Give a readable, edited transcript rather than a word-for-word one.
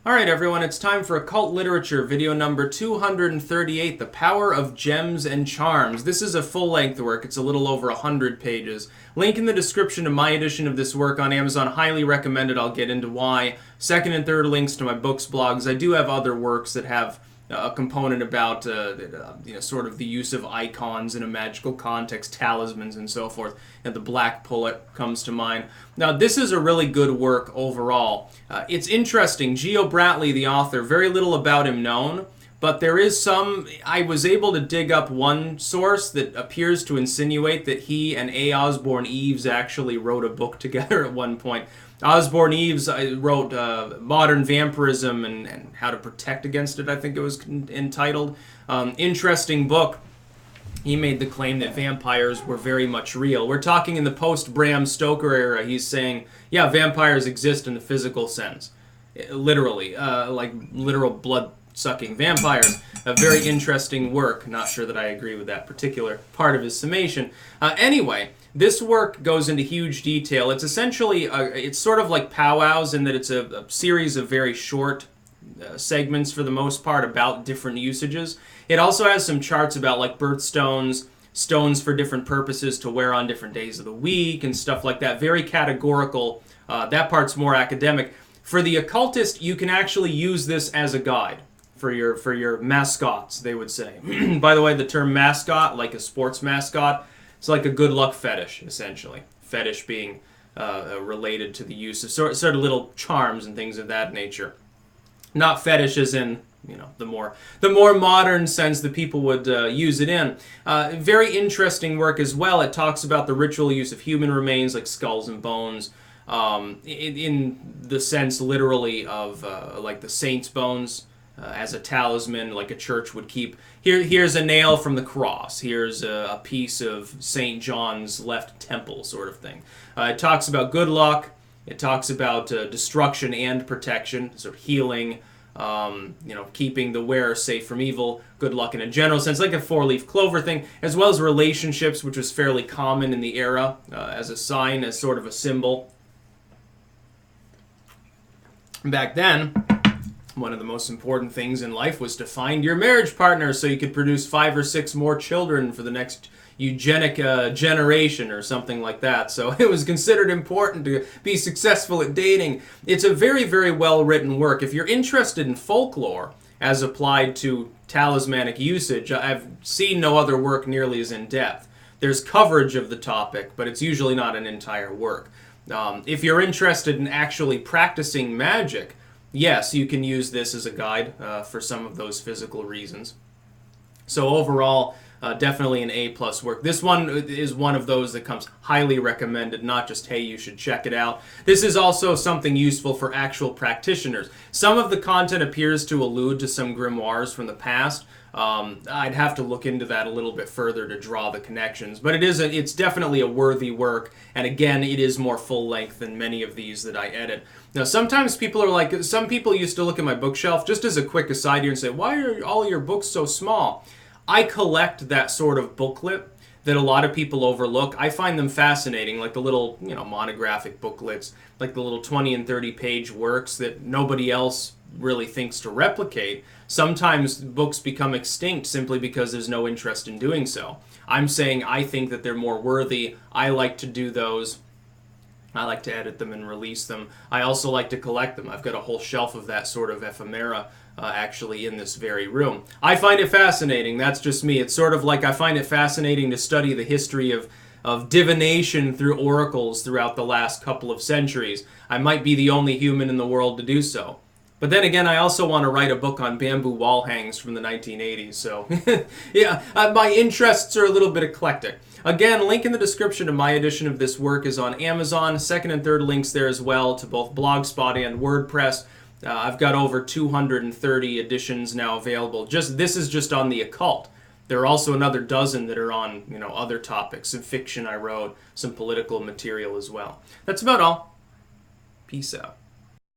Alright everyone, it's time for Occult Literature, video number 238, The Power of Gems and Charms. This is a full-length work, it's a little over 100 pages. Link in the description to my edition of this work on Amazon, highly recommended, I'll get into why. Second and third links to my books, blogs. I do have other works that have a component about sort of the use of icons in a magical context, talismans and so forth, and the Black Pullet comes to mind. Now this is a really good work overall. It's interesting, Geo Bratley, the author, very little about him known, but there is some. I was able to dig up one source that appears to insinuate that he and A. Osborne Eves actually wrote a book together at one point. Osborne Eves wrote Modern Vampirism and How to Protect Against It, I think it was entitled. Interesting book. He made the claim that vampires were very much real. We're talking in the post-Bram Stoker era. He's saying, yeah, vampires exist in the physical sense. Literally, like literal blood-sucking vampires. A very interesting work. Not sure that I agree with that particular part of his summation. Anyway, this work goes into huge detail. It's essentially, it's sort of like powwows in that it's a series of very short segments for the most part about different usages. It also has some charts about like birthstones, stones for different purposes to wear on different days of the week and stuff like that. Very categorical. That part's more academic. For the occultist, you can actually use this as a guide for your mascots, they would say. By the way, the term mascot, like a sports mascot, it's like a good luck fetish, essentially. Fetish being related to the use of sort of little charms and things of that nature. Not fetish as in, you know, the more modern sense that people would use it in. Very interesting work as well. It talks about the ritual use of human remains like skulls and bones, in the sense literally of like the saints' bones. As a talisman, like a church would keep. Here's a nail from the cross. Here's a piece of St. John's left temple, sort of thing. It talks about good luck. It talks about destruction and protection, sort of healing. Keeping the wearer safe from evil. Good luck in a general sense, like a four-leaf clover thing, as well as relationships, which was fairly common in the era as a sign, as sort of a symbol. Back then, one of the most important things in life was to find your marriage partner so you could produce 5 or 6 more children for the next eugenic generation or something like that. So it was considered important to be successful at dating. It's a very, very well-written work. If you're interested in folklore as applied to talismanic usage, I've seen no other work nearly as in-depth. There's coverage of the topic, but it's usually not an entire work. If you're interested in actually practicing magic, yes, you can use this as a guide for some of those physical reasons. So overall, definitely an A+ work. This one is one of those that comes highly recommended, not just, hey, you should check it out. This is also something useful for actual practitioners. Some of the content appears to allude to some grimoires from the past. I'd have to look into that a little bit further to draw the connections. But it's definitely a worthy work, and again, it is more full length than many of these that I edit. Now, sometimes people are like, some people used to look at my bookshelf, just as a quick aside here, and say, why are all your books so small? I collect that sort of booklet that a lot of people overlook. I find them fascinating, like the little, monographic booklets, like the little 20 and 30 page works that nobody else really thinks to replicate. Sometimes books become extinct simply because there's no interest in doing so. I'm saying I think that they're more worthy. I like to do those. I like to edit them and release them. I also like to collect them. I've got a whole shelf of that sort of ephemera actually in this very room. I find it fascinating. That's just me. It's sort of like I find it fascinating to study the history of divination through oracles throughout the last couple of centuries. I might be the only human in the world to do so. But then again, I also want to write a book on bamboo wall hangs from the 1980s, so yeah, my interests are a little bit eclectic. Again, link in the description to my edition of this work is on Amazon. Second and third links there as well to both Blogspot and WordPress. I've got over 230 editions now available. This is just on the occult. There are also another dozen that are on, other topics, some fiction I wrote, some political material as well. That's about all. Peace out.